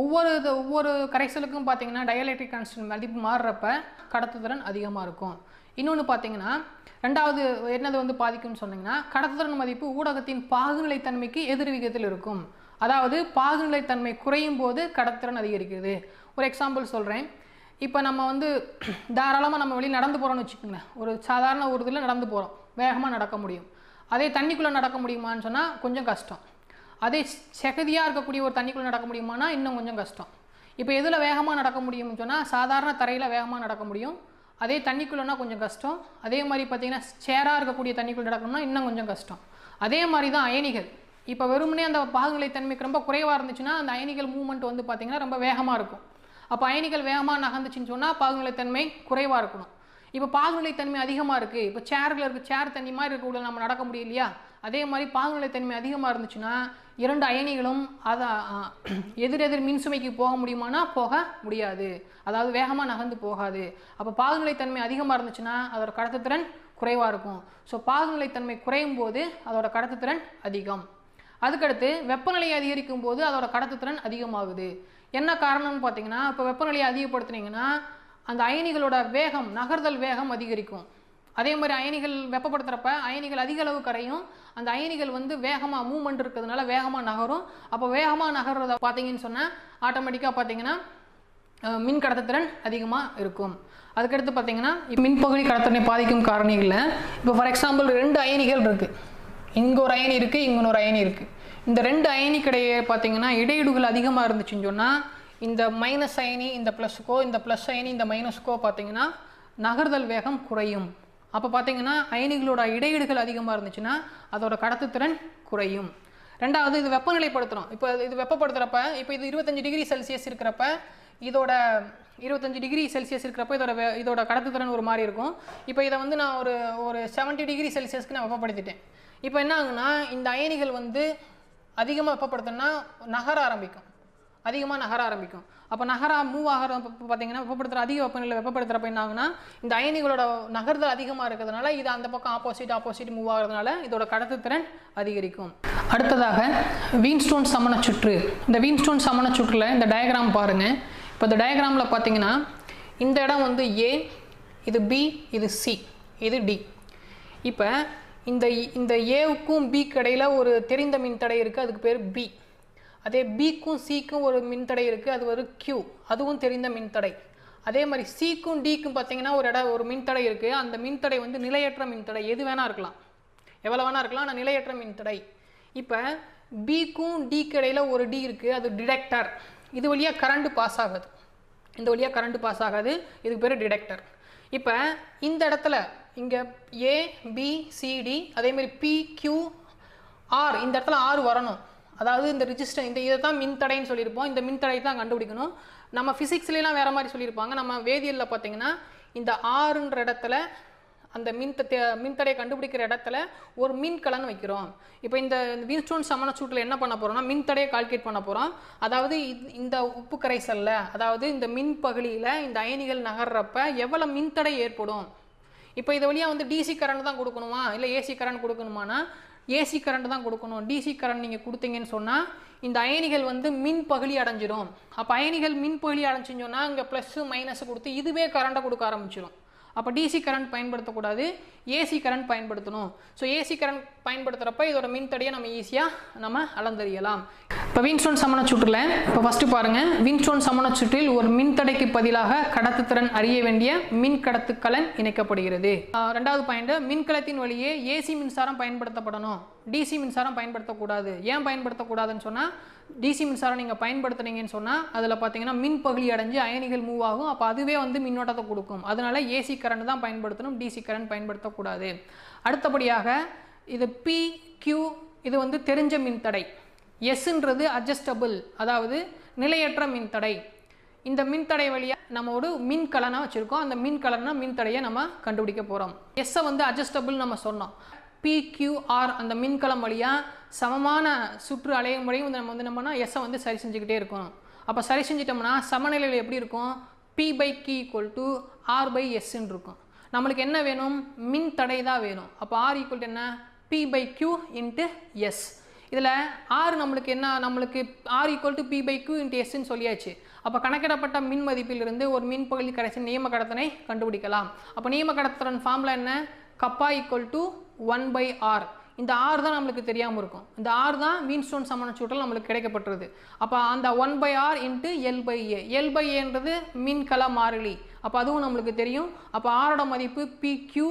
Speaker 1: ஒவ்வொரு கரைசலுக்கும் பார்த்தீங்கன்னா டயலெக்ட்ரிக் கான்ஸ்டன்ட் மதிப்பு மாறுறப்ப கடத்துத்திறன் அதிகமாக இருக்கும். இன்னொன்று பார்த்தீங்கன்னா ரெண்டாவது என்னது வந்து பாதிக்கும்னு சொன்னீங்கன்னா கடத்துத்திறன் மதிப்பு ஊடகத்தின் பாகுநிலைத்தன்மைக்கு எதிர் விகிதத்தில் இருக்கும். அதாவது பாகுநிலைத்தன்மை குறையும் போது கடத்துத்திறன் அதிகரிக்கிறது. ஒரு எக்ஸாம்பிள் சொல்கிறேன். இப்போ நம்ம வந்து தாராளமாக நம்ம வெளியே நடந்து போகிறோம்னு வச்சுக்கோங்களேன், ஒரு சாதாரண ஒரு இதில் நடந்து போகிறோம், வேகமாக நடக்க முடியும். அதே தண்ணிக்குள்ளே நடக்க முடியுமான்னு சொன்னால் கொஞ்சம் கஷ்டம். அதே செகதியாக இருக்கக்கூடிய ஒரு தண்ணிக்குள்ளே நடக்க முடியுமானா இன்னும் கொஞ்சம் கஷ்டம். இப்போ எதில் வேகமாக நடக்க முடியும்னு சொன்னால் சாதாரண தரையில் வேகமாக நடக்க முடியும், அதே தண்ணிக்குள்ளேனா கொஞ்சம் கஷ்டம். அதே மாதிரி பார்த்திங்கன்னா சேராக இருக்கக்கூடிய தண்ணிக்குள்ளே நடக்கணும்னா இன்னும் கொஞ்சம் கஷ்டம். அதே மாதிரி தான் அயனிகள். இப்போ வெறுமனே அந்த பாகுநிலைத்தன்மைக்கு ரொம்ப குறைவாக இருந்துச்சுன்னா அந்த அயனிகள் மூவ்மெண்ட் வந்து பார்த்திங்கன்னா ரொம்ப வேகமாக இருக்கும். அப்போ அயனிகள் வேகமாக நகர்ந்துச்சுன்னு சொன்னால் பாகுநிலைத்தன்மை குறைவாக இருக்கணும். இப்போ பாகுநிலைத்தன்மை அதிகமாக இருக்குது, இப்போ சேர் தண்ணி மாதிரி இருக்கக்கூட நம்ம நடக்க முடியலையா, அதே மாதிரி பாகுநிலைத்தன்மை அதிகமாக இருந்துச்சுன்னா 2 அயனிகளும் அதை எதிரெதிர் மின்சுமைக்கு போக முடியுமானா போக முடியாது, அதாவது வேகமாக நகர்ந்து போகாது. அப்போ பாகுநிலைத்தன்மை அதிகமாக இருந்துச்சுன்னா அதோட கடத்துத்திறன் குறைவாக இருக்கும். ஸோ பாகுநிலைத்தன்மை குறையும் போது அதோட கடத்துத்திறன் அதிகம். அதுக்கடுத்து வெப்பநிலையை அதிகரிக்கும் போது அதோட கடத்துத்திறன் அதிகமாகுது. என்ன காரணம்னு பார்த்தீங்கன்னா இப்போ வெப்பநிலையை அதிகப்படுத்துனீங்கன்னா அந்த அயனிகளோட வேகம் நகர்தல் வேகம் அதிகரிக்கும். அதே மாதிரி அயனிகள் வெப்பப்படுத்துகிறப்ப அயனிகள் அதிக அளவு கரையும், அந்த அயனிகள் வந்து வேகமாக மூவ்மெண்ட் இருக்கிறதுனால வேகமாக நகரும். அப்போ வேகமாக நகர்றத பார்த்தீங்கன்னு சொன்னால் ஆட்டோமேட்டிக்காக பார்த்தீங்கன்னா மின் கடத்துத்திறன் அதிகமாக இருக்கும். அதுக்கடுத்து பார்த்தீங்கன்னா மின்பகுதி கடத்துத்திறனை பாதிக்கும் காரணிகளில் இப்போ ஃபார் எக்ஸாம்பிள் 2 அயனிகள் இருக்குது, இங்கே ஒரு அயனி இருக்குது, இங்கே ஒரு அயனி இருக்குது. இந்த 2 அயனிக்கிடையே பார்த்தீங்கன்னா இடையீடுகள் அதிகமாக இருந்துச்சுன்னு சொன்னால் இந்த மைனஸ் அயனி இந்த ப்ளஸுக்கோ இந்த ப்ளஸ் அயனி இந்த மைனஸுக்கோ பார்த்தீங்கன்னா நகர்தல் வேகம் குறையும். அப்போ பார்த்தீங்கன்னா அயனிகளோட இடையீடுகள் அதிகமாக இருந்துச்சுன்னா அதோட கடத்துத்திறன் குறையும். ரெண்டாவது இது வெப்பநிலைப்படுத்துகிறோம். இப்போ இது வெப்பப்படுத்துகிறப்ப இப்போ இது 25 டிகிரி செல்சியஸ் இருக்கிறப்ப இதோட 25 டிகிரி செல்சியஸ் இருக்கிறப்ப இதோட கடத்துத்திறன் ஒரு மாதிரி இருக்கும். இப்போ இதை வந்து நான் ஒரு 70 டிகிரி செல்சியஸ்க்கு நான் வெப்பப்படுத்திட்டேன். இப்போ என்ன ஆகுனா இந்த அயனிகள் வந்து அதிகமாக வெப்பப்படுத்தினா அதிகமாக நகர ஆரம்பிக்கும். அப்போ மூவ் ஆகிற பார்த்தீங்கன்னா அதிக வெப்பநிலை வெப்பப்படுத்துகிறப்ப என்ன ஆகுனா இந்த அயனிகளோட நகர்தல் அதிகமாக இருக்கிறதுனால இது அந்த பக்கம் ஆப்போசிட் மூவ் ஆகிறதுனால இதோட கடத்துத்திறன் அதிகரிக்கும். அடுத்ததாக வீன்ஸ்டோன் சமணச்சுற்று. இந்த வீன்ஸ்டோன் சமணச்சுற்றில் இந்த டயக்ராம் பாருங்கள். இப்போ இந்த டயக்ராமில் பார்த்தீங்கன்னா இந்த இடம் வந்து ஏ, இது பி, இது சி, இது டி. இப்போ இந்த ஏவுக்கும் பிக்கு இடையில் ஒரு தெரிந்த மின்தடை இருக்குது, அதுக்கு பேர் பி. அதே பிக்கும் சிக்கும் ஒரு மின்தடை இருக்குது, அது ஒரு கியூ, அதுவும் தெரிந்த மின்தடை. அதே மாதிரி சிக்கும் டிக்கும் பார்த்தீங்கன்னா ஒரு மின்தடை இருக்குது. அந்த மின்தடை வந்து நிலையற்ற மின்தடை, எது வேணால் இருக்கலாம், எவ்வளோ வேணால் இருக்கலாம், ஆனால் நிலையற்ற மின்தடை. இப்போ பிக்கும் டிக்கு இடையில் ஒரு டி இருக்குது, அது டிடெக்டர். இது வழியாக கரண்ட் பாஸ் ஆகாது, இந்த வழியாக கரண்ட் பாஸ் ஆகாது, இதுக்கு பேர் டிடெக்டர். இப்போ இந்த இடத்துல இங்கே ஏ பி சி டி அதேமாதிரி பி கியூ ஆர், இந்த இடத்துல ஆர் வரணும். அதாவது இந்த ரிஜிஸ்டர் இதை தான் மின்தடைன்னு சொல்லியிருப்போம். இந்த மின்தடை தான் கண்டுபிடிக்கணும். நம்ம ஃபிசிக்ஸ்லாம் வேறு மாதிரி சொல்லியிருப்பாங்க. நம்ம வேதியியலில் பார்த்தீங்கன்னா இந்த ஆறுன்ற இடத்துல அந்த மின்தடையை கண்டுபிடிக்கிற இடத்துல ஒரு மின்கலன் வைக்கிறோம். இப்போ இந்த வீன்ஸ்டோன் சமணச்சூட்டில் என்ன பண்ண போகிறோம்னா மின்தடையை கால்குலேட் பண்ண போகிறோம். அதாவது இந்த உப்பு கரைசலில், அதாவது இந்த மின் பகுதியில் இந்த அயனிகள் நகர்றப்ப எவ்வளோ மின்தடை ஏற்படும். இப்போ இது வழியாக வந்து டிசி கரண்ட் தான் கொடுக்கணுமா இல்லை ஏசி கரண்ட் கொடுக்கணுமானா ஏசி கரண்ட் தான் கொடுக்கணும். டிசி கரண்ட் நீங்கள் கொடுத்தீங்கன்னு சொன்னால் இந்த அயனிகள் வந்து மின் பகுதி அடைஞ்சிடும். அப்போ அயனிகள் மின் பகுதி அடைஞ்சின்னு சொன்னால் இங்கே ப்ளஸ்ஸு மைனஸு கொடுத்து இதுவே கரண்ட்டை கொடுக்க ஆரம்பிச்சிடும். அப்போ டிசி கரண்ட் பயன்படுத்தக்கூடாது, ஏசி கரண்ட் பயன்படுத்தணும். ஸோ ஏசி கரண்ட் பயன்படுத்துகிறப்ப இதோட மின்தடையை நம்ம ஈஸியாக அளந்தறியலாம். இப்போ வீன்ஸ்டோன் சமணச்சுற்றில் இப்போ ஃபஸ்ட்டு பாருங்கள், வீன்ஸ்டோன் சமணச்சுற்றில் ஒரு மின்தடைக்கு பதிலாக கடத்துத்திறன் அறிய வேண்டிய மின் கடத்துக்கலன் இணைக்கப்படுகிறது. ரெண்டாவது பாயிண்ட், மின்கலத்தின் வழியே ஏசி மின்சாரம் பயன்படுத்தப்படணும், டிசி மின்சாரம் பயன்படுத்தக்கூடாது. ஏன் பயன்படுத்தக்கூடாதுன்னு சொன்னால் டிசி மின்சாரம் நீங்கள் பயன்படுத்துனீங்கன்னு சொன்னால் அதில் பார்த்தீங்கன்னா மின் பகுதி அடைஞ்சு அயனிகள் மூவ் ஆகும். அப்போ அதுவே வந்து மின்னோட்டத்தை கொடுக்கும். அதனால ஏசி கரண்ட் தான் பயன்படுத்தணும், டிசி கரண்ட் பயன்படுத்தக்கூடாது. அடுத்தபடியாக இது பி கியூ, இது வந்து தெரிஞ்ச மின்தடை. எஸ்ன்றது அட்ஜஸ்டபிள், அதாவது நிலையற்ற மின்தடை. இந்த மின்தடை வழியாக நம்ம ஒரு மின்கலனை வச்சுருக்கோம். அந்த மின்தடையை நம்ம கண்டுபிடிக்க போகிறோம். எஸ்ஸை வந்து அட்ஜஸ்டபிள் நம்ம சொன்னோம். PQR அந்த மின்கலம் வழியாக சமமான சுற்று அலையும் முறையும் நம்ம வந்து என்னன்னா எஸ்ஸை வந்து சரி செஞ்சுக்கிட்டே இருக்கணும். அப்போ சரி செஞ்சிட்டோம்னா சமநிலையில் எப்படி இருக்கும், P/Q = R/Sன்னு இருக்கும். நம்மளுக்கு என்ன வேணும், மின் தடை தான் வேணும். அப்போ R = என்ன, P/Q × S. இதில் R நம்மளுக்கு என்ன, நம்மளுக்கு R = P/Q × Sன்னு சொல்லியாச்சு. அப்போ கணக்கிடப்பட்ட மின் மதிப்பிலிருந்து ஒரு மின் பகுதி கரைசல் நியம கடத்தனை கண்டுபிடிக்கலாம். அப்போ நியம கடத்தன் ஃபார்முலா என்ன, கப்பா = 1/R. இந்த R தான் நம்மளுக்கு தெரியாமல் இருக்கும். இந்த R தான் வீன்ஸ்டோன் சமணச்சூட்டில் நம்மளுக்கு கிடைக்கப்பட்டுருது. அப்போ அந்த 1/R × L/A. L/Aன்றது மின்கல மாறிலி. அப்போ அதுவும் நம்மளுக்கு தெரியும். அப்போ ஆரோட மதிப்பு PQ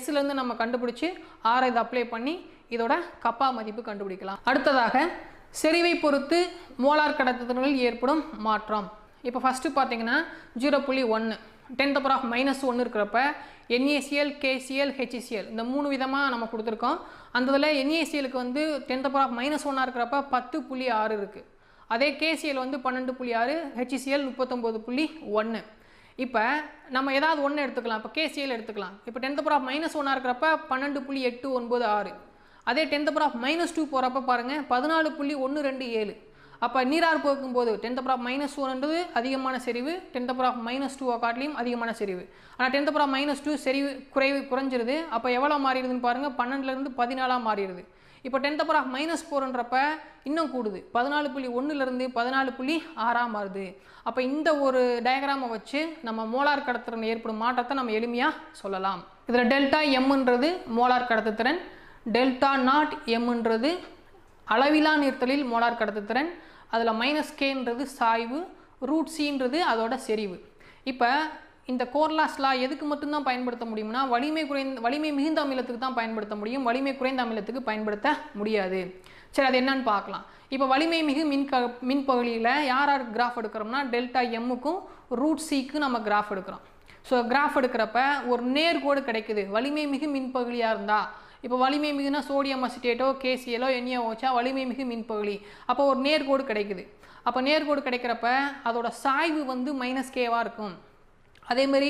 Speaker 1: Sலேருந்து நம்ம கண்டுபிடிச்சி ஆரை இதை அப்ளை பண்ணி இதோட கப்பா மதிப்பு கண்டுபிடிக்கலாம். அடுத்ததாக செறிவை பொறுத்து மோலார் கடத்துதல்களில் ஏற்படும் மாற்றம். இப்போ ஃபஸ்ட்டு பார்த்தீங்கன்னா 0.1 10⁻⁻1 இருக்கிறப்ப NaCl, KCl, HCl இந்த 3 விதமாக நம்ம கொடுத்துருக்கோம். அந்த இதில் NaClக்கு வந்து 10⁻⁻1 இருக்கிறப்ப 10.6 இருக்குது. அதே KCl வந்து 12.6, HCl 39.1. இப்போ நம்ம ஏதாவது ஒன்று எடுத்துக்கலாம். இப்போ KCl எடுத்துக்கலாம். இப்போ 10⁻⁻1 இருக்கிறப்ப 12.896. அதே 10⁻⁻2 போகிறப்ப பாருங்கள் 14.127. அப்போ நீரார் போகும்போது 10⁻⁻1ன்றது அதிகமான செறிவு, 10⁻⁻2 காட்டிலையும் அதிகமான செறிவு. ஆனால் 10⁻⁻2 செறிவு குறைஞ்சிருது. அப்போ எவ்வளோ மாறிடுதுன்னு பாருங்கள், 12லேருந்து 14 மாறிடுது. இப்போ 10⁻⁻4ன்றப்ப இன்னும் கூடுது, 14.1லேருந்து 14.6 மாறுது. அப்போ இந்த ஒரு டயக்ராமை வச்சு நம்ம மோலார் கடத்துத்திறன் ஏற்படும் மாற்றத்தை நம்ம எளிமையாக சொல்லலாம். இதில் ΔM மோலார் கடத்துத்திறன், Δ0M அளவிலா நீர்த்தலில் மோலார் கடத்துத்திறன், அதில் -K சாய்வு, √C அதோட செறிவு. இப்போ இந்த கோர்லாஸ் லா எதுக்கு மட்டும்தான் பயன்படுத்த முடியும்னா வலிமை மிகுந்த அமிலத்துக்கு தான் பயன்படுத்த முடியும், வலிமை குறைந்த அமிலத்துக்கு பயன்படுத்த முடியாது. சரி, அது என்னன்னு பார்க்கலாம். இப்போ வலிமை மிகு மின்பகுதியில் யார் யார் கிராஃப் எடுக்கிறோம்னா டெல்டா எம்முக்கும் ரூட் சிக்கு நம்ம கிராஃப் எடுக்கிறோம். ஸோ கிராஃப் எடுக்கிறப்ப ஒரு நேர்கோடு கிடைக்குது வலிமை மிகு மின்பகுதியாக இருந்தால். இப்போ வலிமை மிகுனா சோடியம் அசிட்டேட்டோ கேசிஎலோ எண்ணெயோ வச்சா வலிமை மிகு மின்பகுதி. அப்போ ஒரு நேர்கோடு கிடைக்குது. அப்போ நேர்கோடு கிடைக்கிறப்ப அதோட சாய்வு வந்து -Kவாக இருக்கும். அதேமாரி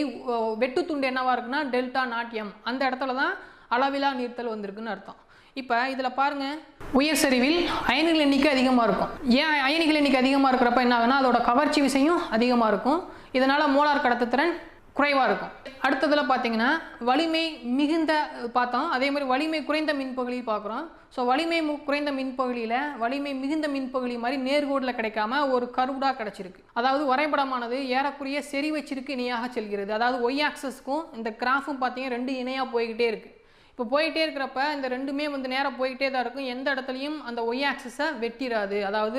Speaker 1: வெட்டு துண்டு என்னவாக இருக்குன்னா டெல்டா நாட் எம், அந்த இடத்துல தான் அளவிலா நீர்த்தல் வந்திருக்குன்னு அர்த்தம். இப்போ இதில் பாருங்கள், உயர் சரிவில் அயனிகள் எண்ணிக்கை அதிகமாக இருக்கும். ஏன் அயனிகள் எண்ணிக்கை அதிகமாக இருக்கிறப்ப என்ன ஆகுனா அதோட கவர்ச்சி விசையும் அதிகமாக இருக்கும். இதனால் மோலார் கடத்துத்திறன் குறைவாக இருக்கும். அடுத்ததில் பார்த்தீங்கன்னா வலிமை மிகுந்த பார்த்தோம், அதே மாதிரி வலிமை குறைந்த மின்பகுதி பார்க்குறோம். ஸோ வலிமை குறைந்த மின்பகுதியில் வலிமை மிகுந்த மின்பகுதி மாதிரி நேர்கோடில் கிடைக்காம ஒரு கர்வ்டாக கிடச்சிருக்கு. அதாவது வரைபடமானது ஏறக்குறைய செறிவச்சிற்கு இணையாக செல்கிறது. அதாவது ஒய் ஆக்சஸ்க்கும் இந்த கிராஃபும் பார்த்தீங்கன்னா ரெண்டு இணையாக போய்கிட்டே இருக்குது. இப்போ போயிட்டே இருக்கிறப்ப இந்த ரெண்டுமே வந்து நேராக போய்கிட்டே தான் இருக்கும். எந்த இடத்துலையும் அந்த ஒய் ஆக்சஸை வெட்டிடாது. அதாவது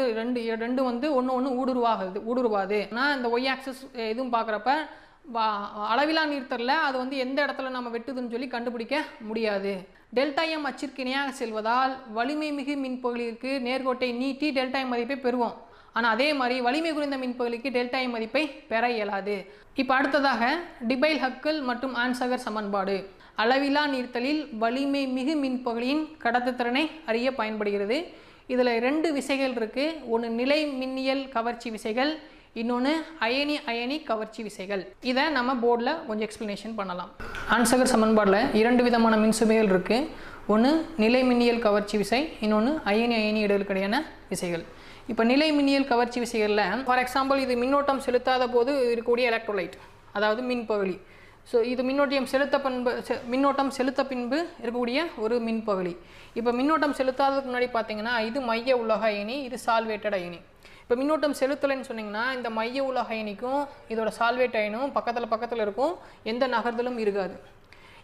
Speaker 1: ரெண்டு வந்து ஒன்று ஊடுருவாது. ஆனால் இந்த ஒய் ஆக்சஸ் எதுவும் பார்க்குறப்ப அளவிலா நீர்த்தல்ல அது வந்து எந்த இடத்துல நம்ம வெட்டுதுன்னு சொல்லி கண்டுபிடிக்க முடியாது. டெல்டா எம் அச்சிற்கு இணையாக செல்வதால் வலிமை மிகு மின்பகுதிக்கு நேர்கோட்டை நீட்டி டெல்டா எம் மதிப்பை பெறுவோம். ஆனால் அதே மாதிரி வலிமை குறைந்த மின்பகுதிக்கு டெல்டா எம் மதிப்பை பெற இயலாது. இப்போ அடுத்ததாக டிபைல் ஹக்கல் மற்றும் ஆன்சகர் சமன்பாடு. அளவிலா நீர்த்தலில் வலிமை மிகு மின்பகுதியின் கடத்துத்திறனை அறிய பயன்படுகிறது. இதில் 2 விசைகள் இருக்குது. ஒன்று நிலை மின்னியல் கவர்ச்சி விசைகள், இன்னொன்று அயனி கவர்ச்சி விசைகள். இதை நம்ம போர்டில் கொஞ்சம் எக்ஸ்பிளனேஷன் பண்ணலாம். ஆன்சகர் சமன்பாடில் 2 விதமான மின்சுமைகள் இருக்குது. ஒன்று நிலை மின்னியல் கவர்ச்சி விசை, இன்னொன்று அயனி இடையிலுக்கிடையான விசைகள். இப்போ நிலை மின்னியல் கவர்ச்சி விசைகளில் ஃபார் எக்ஸாம்பிள் இது மின்னோட்டம் செலுத்தாத போது இருக்கக்கூடிய எலக்ட்ரோலைட், அதாவது மின்பகுதி. ஸோ இது மின்னோட்டம் செலுத்த பின்பு இருக்கக்கூடிய ஒரு மின்பகுதி. இப்போ மின்னோட்டம் செலுத்தாததுக்கு முன்னாடி பார்த்தீங்கன்னா இது மைய உலோக அயனி, இது சால்வேட்டட் அயனி. இப்போ மின்னோட்டம் செலுத்தலைன்னு சொன்னிங்கன்னா இந்த மைய உலோக அயனிக்கும் இதோட சால்வேட் அயனும் பக்கத்தில் இருக்கும், எந்த நகர்தலும் இருக்காது.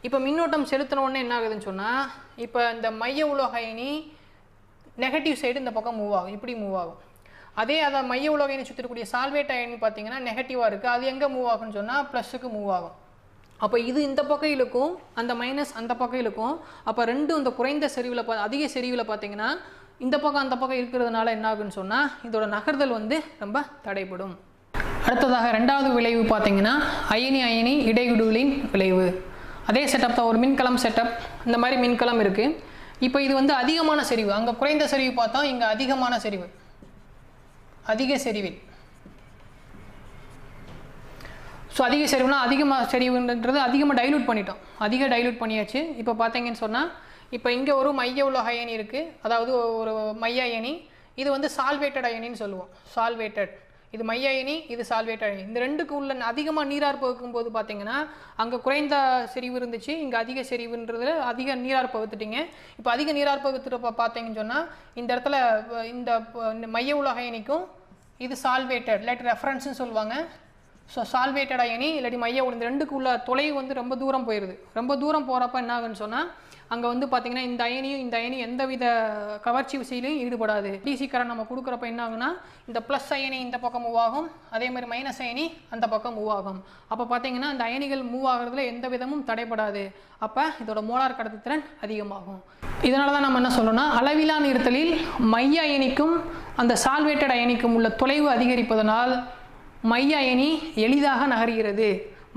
Speaker 1: இப்போ மின்னோட்டம் செலுத்தின உடனே என்ன ஆகுதுன்னு சொன்னால் இப்போ இந்த மைய உலோக அயனி நெகட்டிவ் சைடு இந்த பக்கம் மூவ் ஆகும், இப்படி மூவ் ஆகும். அதே அதை மைய உலோக அயனி சுற்றிருக்கக்கூடிய சால்வேட் அயனி பார்த்தீங்கன்னா நெகட்டிவாக இருக்குது, அது எங்கே மூவ் ஆகுன்னு சொன்னால் ப்ளஸுக்கு மூவ் ஆகும். அப்போ இது இந்த பக்கம் இழுக்கும், அந்த மைனஸ் அந்த பக்கம் இழுக்கும். அப்போ ரெண்டும் இந்த குறைந்த செறிவில் அதிக செறிவில் பார்த்தீங்கன்னா இந்த பக்கம் அந்த பக்கம் இருக்கிறதுனால என்ன ஆகுன்னு சொன்னால் இதோட நகர்தல் வந்து ரொம்ப தடைப்படும். அடுத்ததாக 2வது விளைவு பார்த்தீங்கன்னா அயனி இடையிடுதலின் விளைவு. அதே செட்டப் தான், ஒரு மின்கலம் செட்டப். இந்த மாதிரி மின்கலம் இருக்குது. இப்போ இது வந்து அதிகமான செறிவு, அங்கே குறைந்த செறிவு பார்த்தோம், இங்கே அதிகமான செறிவு, அதிக செறிவில். ஸோ அதிக செறிவுனா அதிகமாக செறிவுன்றது அதிகமாக டைலூட் பண்ணிட்டோம், அதிக டைலூட் பண்ணியாச்சு. இப்போ பார்த்தீங்கன்னு சொன்னால் இப்போ இங்கே ஒரு மைய உலோக அயனி இருக்குது, அதாவது ஒரு மைய அயனி. இது வந்து சால்வேட்டட் அயனின்னு சொல்லுவோம், சால்வேட்டட். இது மைய அயனி, இது சால்வேட்டட் அயனி. இந்த ரெண்டுக்கு உள்ள அதிகமாக நீராற்பு வைக்கும்போது பார்த்தீங்கன்னா அங்கே குறைந்த செறிவு இருந்துச்சு, இங்கே அதிக செறிவுன்றது அதிக நீராற்பு வைத்துட்டிங்க. இப்போ அதிக நீராற்பு வைத்துட்டு பார்த்தீங்கன்னு சொன்னால் இந்த இடத்துல இந்த மைய உலோக அயனிக்கும் இது சால்வேட்டட் இல்லாட்டி ரெஃபரன்ஸ்னு சொல்லுவாங்க. ஸோ சால்வேட்டட் அயனி இல்லாட்டி மைய இந்த ரெண்டுக்கு உள்ள தொலைவு வந்து ரொம்ப தூரம் போயிடுது. ரொம்ப தூரம் போகிறப்ப என்ன ஆகுன்னு சொன்னால் அங்கே வந்து பார்த்திங்கன்னா இந்த அயனியும் எந்தவித கவர்ச்சி விசையிலையும் ஈடுபடாது. டிசி கரண்ட் நம்ம கொடுக்குறப்ப என்ன ஆகுனா இந்த ப்ளஸ் அயனி இந்த பக்கம் மூவ் ஆகும், அதே மாதிரி மைனஸ் அயனி அந்த பக்கம் மூவ் ஆகும். அப்போ பார்த்தீங்கன்னா அந்த அயனிகள் மூவ் ஆகிறதுல எந்த விதமும் தடைப்படாது. அப்போ இதோட மோலார் கடத்துத்திறன் அதிகமாகும். இதனால தான் நம்ம என்ன சொல்கிறோம்னா அளவிலா நீர்த்தலில் மைய அயனிக்கும் அந்த சால்வேட்டட் அயனிக்கும் உள்ள தொலைவு அதிகரிப்பதனால் மைய அயனி எளிதாக நகர்கிறது.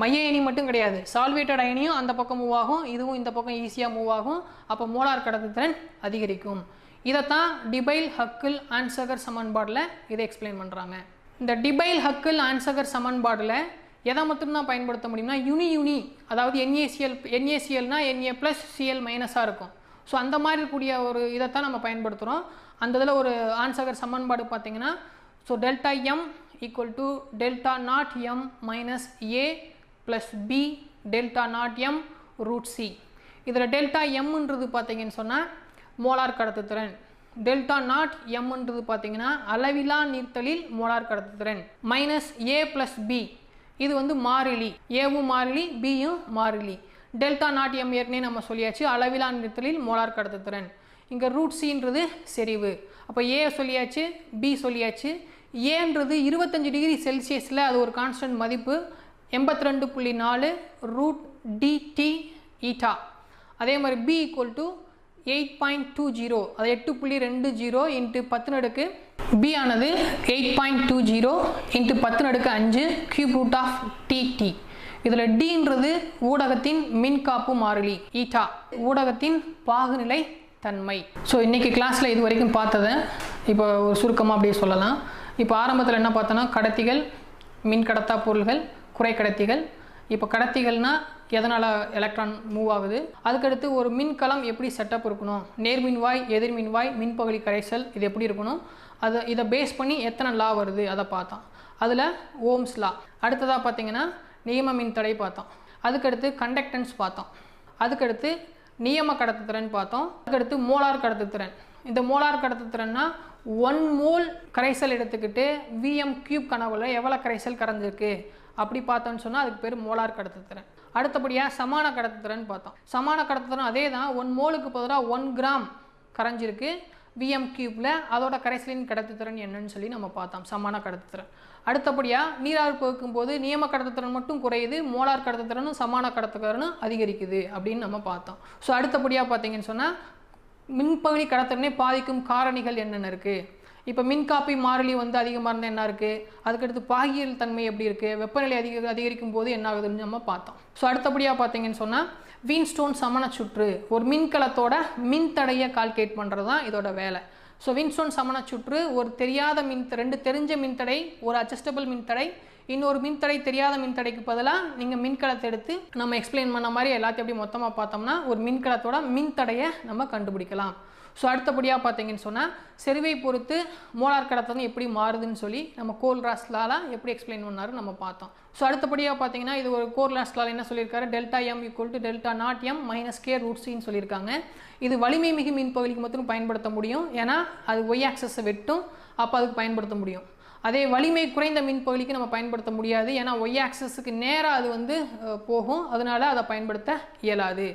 Speaker 1: மைய அயனி மட்டும் கிடையாது, சால்வேட்டட் அயனியும் அந்த பக்கம் மூவ் ஆகும், இதுவும் இந்த பக்கம் ஈஸியாக மூவ் ஆகும். அப்போ மோலார் கடத்துத்திறன் அதிகரிக்கும். இதைத்தான் டிபைல் ஹக்கில் ஆன்சகர் சமன்பாடில் இதை எக்ஸ்பிளைன் பண்ணுறாங்க. இந்த டிபைல் ஹக்கில் ஆன்சகர் சமன்பாடில் எதை மட்டும்தான் பயன்படுத்த முடியும்னா யூனி, அதாவது NaClனா Na+Cl- இருக்கும். ஸோ அந்த மாதிரி இருக்கக்கூடிய ஒரு இதைத்தான் நம்ம பயன்படுத்துகிறோம். அந்த இதில் ஒரு ஆன்சகர் சமன்பாடு பார்த்தீங்கன்னா so delta M equal to delta naught m minus a plus b delta naught m root c. இதில் டெல்டா எம்ன்றது பார்த்தீங்கன்னு சொன்னால் மோலார் கடத்துத்திறன், டெல்டா நாட் எம்ன்றது பார்த்தீங்கன்னா அளவிலா நீர்த்தலில் மோலார் கடத்துத்திறன், மைனஸ் a + b இது வந்து மாறிலி, ஏவும் மாறிலி பியும் மாறிலி. டெல்டா நாட் எம் ஏற்கனவே நம்ம சொல்லியாச்சு, அளவிலா நீர்த்தலில் மோலார் கடத்துத்திறன். இங்கே ரூட் சின்றது செறிவு. அப்போ ஏ சொல்லியாச்சு, பி சொல்லியாச்சு. ஏன்றது 25 டிகிரி செல்சியஸில் அது ஒரு கான்ஸ்டன்ட் மதிப்பு, 82.4 ரூட் டிடி ஈட்டா. அதே மாதிரி பி ஈக்குவல் டு 8.20, அது 8.20 இன்ட்டு 10 பி ஆனது 8.20 இன்ட்டு 10⁵ கியூப் ரூட் ஆஃப் டிடி. இதில் டின்றது ஊடகத்தின் மின்காப்பு மாறிலி, ஈட்டா ஊடகத்தின் பாகுநிலை தன்மை. ஸோ இன்றைக்கி கிளாஸில் இது வரைக்கும் பார்த்ததை இப்போ ஒரு சுருக்கமாக அப்படியே சொல்லலாம். இப்போ ஆரம்பத்தில் என்ன பார்த்தோன்னா கடத்திகள், மின்கடத்தா பொருள்கள், குறைக்கடத்திகள். இப்போ கடத்திகள்னால் எதனால் எலக்ட்ரான் மூவ் ஆகுது, அதுக்கடுத்து ஒரு மின்கலம் எப்படி செட்டப் இருக்கணும், நேர்மின்வாய், எதிர்மின்வாய், மின்பகுதி கரைசல் இது எப்படி இருக்கணும், இதை பேஸ் பண்ணி எத்தனை லா வருது அதை பார்த்தோம். அதில் ஓம்ஸ் லா. அடுத்ததாக பார்த்தீங்கன்னா நியம மின்தடை பார்த்தோம். அதுக்கடுத்து கண்டக்டன்ஸ் பார்த்தோம். அதுக்கடுத்து நியம கடத்துத்திறன் பார்த்தோம். அதுக்கடுத்து மோலார் கடத்துத்திறன். இந்த மோலார் கடத்துத்திறன்னா 1 மோல் கரைசல் எடுத்துக்கிட்டு Vm³ கனவுல எவ்வளோ கரைசல் கரைஞ்சிருக்கு அப்படி பார்த்தோன்னு சொன்னால் அதுக்கு பேர் மோலார் கடத்துத்திறன். அடுத்தபடியாக சமான கடத்துத்திறன் பார்த்தோம். சமான கடத்துத்திறன் அதே தான், 1 மோலுக்கு பதிலாக 1 கிராம் கரைஞ்சிருக்கு Vm³ல, அதோட கரைசலின் கடத்துத்திறன் என்னன்னு சொல்லி நம்ம பார்த்தோம், சமான கடத்துத்திறன். அடுத்தபடியாக நீராவி போக்கும்போது நியம கடத்துத்திறன் மட்டும் குறையுது, மோலார் கடத்துத்திறனும் சமான கடத்துத்திறனும் அதிகரிக்குது அப்படின்னு நம்ம பார்த்தோம். ஸோ அடுத்தபடியாக பார்த்தீங்கன்னு சொன்னால் மின்பகுதி கடத்துத்திறனை பாதிக்கும் காரணிகள் என்னென்ன இருக்குது. இப்போ மின்காப்பி மாறிலி அதிகமாக இருந்தால் என்ன இருக்குது, அதுக்கடுத்து பாகியல் தன்மை எப்படி இருக்குது, வெப்பநிலை அதிகரிக்கும் போது என்ன ஆகுதுன்னு நம்ம பார்த்தோம். ஸோ அடுத்தபடியாக பார்த்தீங்கன்னு சொன்னால் வீன்ஸ்டோன் சமண சுற்று, ஒரு மின்கலத்தோட மின்தடையை கால்குலேட் பண்ணுறது தான் இதோட வேலை. ஸோ வீன்ஸ்டோன் சமண சுற்று ஒரு தெரியாத ரெண்டு தெரிஞ்ச மின்தடை, ஒரு அட்ஜஸ்டபிள் மின்தடை, இன்னொரு மின்தடை தெரியாத மின்தடைக்கு பதிலாக நீங்கள் மின்கலத்தை எடுத்து நம்ம எக்ஸ்பிளைன் பண்ண மாதிரி எல்லாத்தையும் எப்படி மொத்தமாக பார்த்தோம்னா ஒரு மின்கலத்தோட மின்தடையை நம்ம கண்டுபிடிக்கலாம். ஸோ அடுத்தபடியாக பார்த்தீங்கன்னு சொன்னால் செறிவை பொறுத்து மோலார் கடத்துத்திறன் எப்படி மாறுதுன்னு சொல்லி நம்ம கோல்ராஸ் லால எப்படி எக்ஸ்பிளைன் பண்ணாரு நம்ம பார்த்தோம். ஸோ அடுத்தபடியாக பார்த்தீங்கன்னா இது ஒரு கோல்ராஸ் லால என்ன சொல்லியிருக்காரு, ΔM = ΔO - K√C சொல்லியிருக்காங்க. இது வலிமை மிகு மின்பகுதிக்கு மட்டும் பயன்படுத்த முடியும், ஏன்னா அது Y ஆக்சஸை வெட்டும், அப்போ அதுக்கு பயன்படுத்த முடியும். அதே வலிமை குறைந்த மின்பகுதிக்கு நம்ம பயன்படுத்த முடியாது, ஏன்னா Y ஆக்சஸுக்கு நேராக அது போகும், அதனால அதை பயன்படுத்த இயலாது.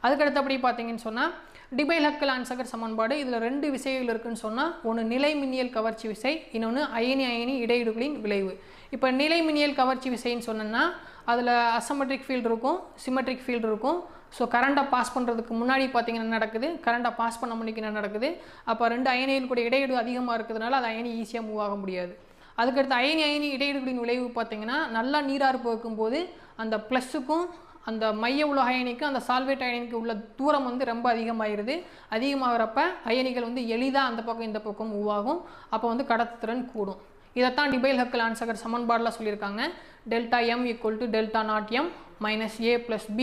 Speaker 1: அதுக்கடுத்தபடி பார்த்தீங்கன்னு சொன்னால் டிபைல்-ஹக்கல்-ஆன்சகர் சமன்பாடு, இதில் 2 விசைகள் இருக்குன்னு சொன்னால், ஒன்று நிலை மின்னியல் கவர்ச்சி விசை, இன்னொன்று அயனி இடையீடுகளின் விளைவு. இப்போ நிலை மின்னியல் கவர்ச்சி விசைன்னு சொன்னோன்னா அதில் அசமெட்ரிக் ஃபீல்டு இருக்கும், சிமெட்ரிக் ஃபீல்டு இருக்கும். ஸோ கரண்ட்டை பாஸ் பண்ணுறதுக்கு முன்னாடி பார்த்தீங்கன்னா என்ன நடக்குது, கரண்ட்டை பாஸ் பண்ண முடிக்க என்ன நடக்குது, அப்போ 2 அயனிகள் கூட இடையீடு அதிகமாக இருக்கிறதுனால அது அயனி ஈஸியாக மூவ் ஆக முடியாது. அதுக்கடுத்து அயனி இடையீடுகளின் விளைவு பார்த்தீங்கன்னா நல்லா நீராறு போக்கும்போது அந்த ப்ளஸ்ஸுக்கும் அந்த மைய உலக அயனிக்கும் அந்த சால்வேட் அயனிக்கு உள்ள தூரம் ரொம்ப அதிகமாகிடுது. அதிகமாகிறப்ப அயனிகள் எளிதாக அந்த பக்கம் இந்த பக்கம் மூவ் ஆகும், அப்போ கடத்துத்திறன் கூடும். இதைத்தான் டிபைல்-ஹக்கல்-ஆன்சகர் சமன்பாடில் சொல்லியிருக்காங்க. ΔM = ΔO - A + B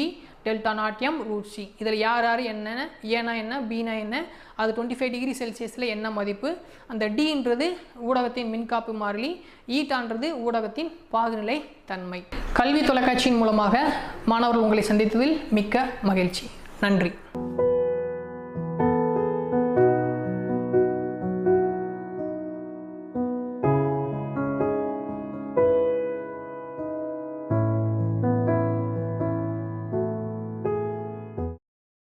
Speaker 1: ΔO√C. இதில் யார் என்னென்ன, ஏனா என்ன, பீனா என்ன, அது 25 டிகிரி செல்சியஸில் என்ன மதிப்பு, அந்த டின்றது ஊடகத்தின் மின்காப்பு மாறிலி, ஈட்டான்றது ஊடகத்தின் பாகுநிலை தன்மை. கல்வி தொலைக்காட்சியின் மூலமாக மாணவர்கள் உங்களை சந்தித்ததில் மிக்க மகிழ்ச்சி. நன்றி.